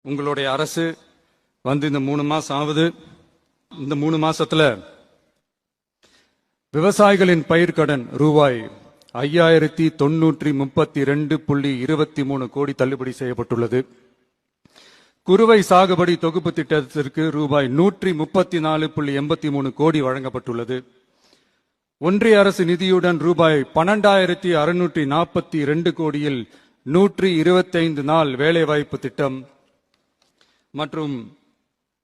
உங்களுடைய அரசு வந்து இந்த 3 மாசம் ஆகுது. இந்த 3 மாசத்துல விவசாயிகளின் பயிர்க்கடன் ரூபாய் 5932.23 கோடி தள்ளுபடி செய்யப்பட்டுள்ளது. குறுவை சாகுபடி தொகுப்பு திட்டத்திற்கு ரூபாய் 134.83 கோடி வழங்கப்பட்டுள்ளது. ஒன்றிய அரசு நிதியுடன் ரூபாய் 12,642 கோடியில் 125 நாள் வேலைவாய்ப்பு திட்டம் மற்றும்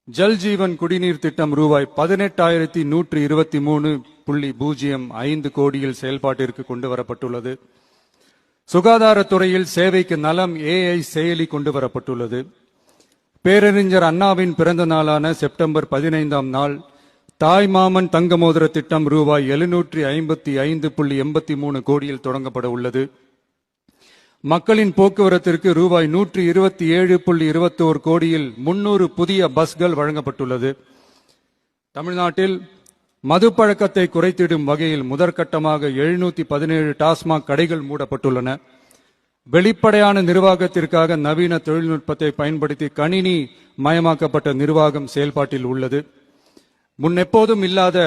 ஜல் ஜீவன் குடிநீர் திட்டம் ரூபாய் 18,123.05 கோடியில் செயல்பாட்டிற்கு கொண்டு வரப்பட்டுள்ளது. சுகாதாரத்துறையில் சேவைக்கு நலம் AI செயலி கொண்டு வரப்பட்டுள்ளது. பேரறிஞர் அண்ணாவின் பிறந்த நாளான செப்டம்பர் 15ஆம் நாள் தாய்மாமன் தங்க மோதிர திட்டம் ரூபாய் 755.83 கோடியில் தொடங்கப்பட உள்ளது. மக்களின் போக்குவரத்திற்கு ரூபாய் 127.21 கோடியில் 300 புதிய பஸ்கள் வழங்கப்பட்டுள்ளது. தமிழ்நாட்டில் மது பழக்கத்தை குறைத்திடும் வகையில் முதற்கட்டமாக 717 டாஸ்மாக் கடைகள் மூடப்பட்டுள்ளன. வெளிப்படையான நிர்வாகத்திற்காக நவீன தொழில்நுட்பத்தை பயன்படுத்தி கணினி மயமாக்கப்பட்ட நிர்வாகம் செயல்பாட்டில் உள்ளது. முன்னெப்போதும் இல்லாத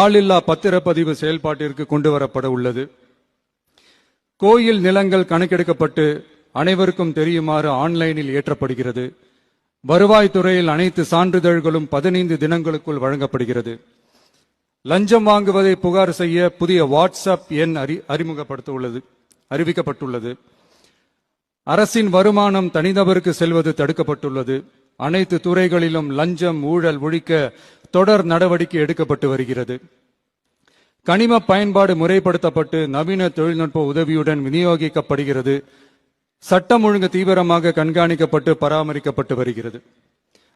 ஆளில்லா பத்திரப்பதிவு செயல்பாட்டிற்கு கொண்டு வரப்பட உள்ளது. கோயில் நிலங்கள் கணக்கெடுக்கப்பட்டு அனைவருக்கும் தெரியுமாறு ஆன்லைனில் ஏற்றப்படுகிறது. வருவாய்த்துறையில் அனைத்து சான்றிதழ்களும் 15 தினங்களுக்குள் வழங்கப்படுகிறது. லஞ்சம் வாங்குவதை புகார் செய்ய புதிய வாட்ஸ்அப் எண் அறிவிக்கப்பட்டுள்ளது. அரசின் வருமானம் தனிநபருக்கு செல்வது தடுக்கப்பட்டுள்ளது. அனைத்து துறைகளிலும் லஞ்சம் ஊழல் ஒழிக்க தொடர் நடவடிக்கை எடுக்கப்பட்டு வருகிறது. கனிம பயன்பாடு முறைப்படுத்தப்பட்டு நவீன தொழில்நுட்ப உதவியுடன் விநியோகிக்கப்படுகிறது. சட்டம் ஒழுங்கு தீவிரமாக கண்காணிக்கப்பட்டு பராமரிக்கப்பட்டு வருகிறது.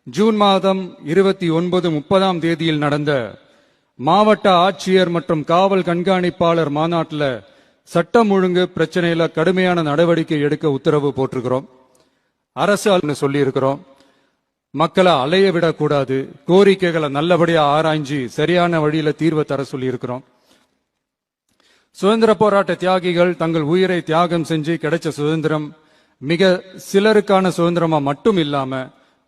ஜூன் மாதம் 29-30ஆம் தேதியில் நடந்த மாவட்ட ஆட்சியர் மற்றும் காவல் கண்காணிப்பாளர் மாநாட்டில் சட்டம் ஒழுங்கு பிரச்சனையில கடுமையான நடவடிக்கை எடுக்க உத்தரவு போட்டிருக்கிறோம். அரசு சொல்லி இருக்கிறோம். மக்களை அலைய விடக்கூடாது, கோரிக்கைகளை நல்லபடியா ஆராய்ஞ்சு சரியான வழியில தீர்வை தர சொல்லி இருக்கிறோம். சுதந்திர போராட்ட தியாகிகள் தங்கள் உயிரை தியாகம் செஞ்சு கிடைச்ச சுதந்திரம் மிக சிலருக்கான சுதந்திரமா மட்டும் இல்லாம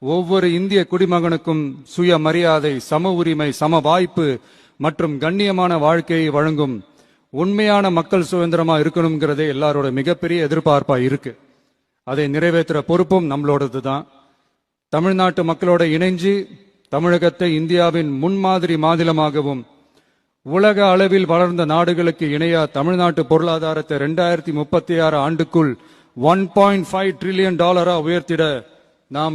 ஒவ்வொரு இந்திய குடிமகனுக்கும் சுய மரியாதை, சம உரிமை, சம வாய்ப்பு மற்றும் கண்ணியமான வாழ்க்கையை வழங்கும் உண்மையான மக்கள் சுதந்திரமா இருக்கணுங்கிறதே எல்லாரோட மிகப்பெரிய எதிர்பார்ப்பா இருக்கு. அதை நிறைவேற்றுற பொறுப்பும் நம்மளோடது தான். தமிழ்நாட்டு மக்களோட இணைஞ்சு தமிழகத்தை இந்தியாவின் முன்மாதிரி மாநிலமாகவும் உலக அளவில் வளர்ந்த நாடுகளுக்கு இணையா தமிழ்நாட்டு பொருளாதாரத்தை 2036 ஆண்டுக்குள் $1.5 trillion உயர்த்திட நாம்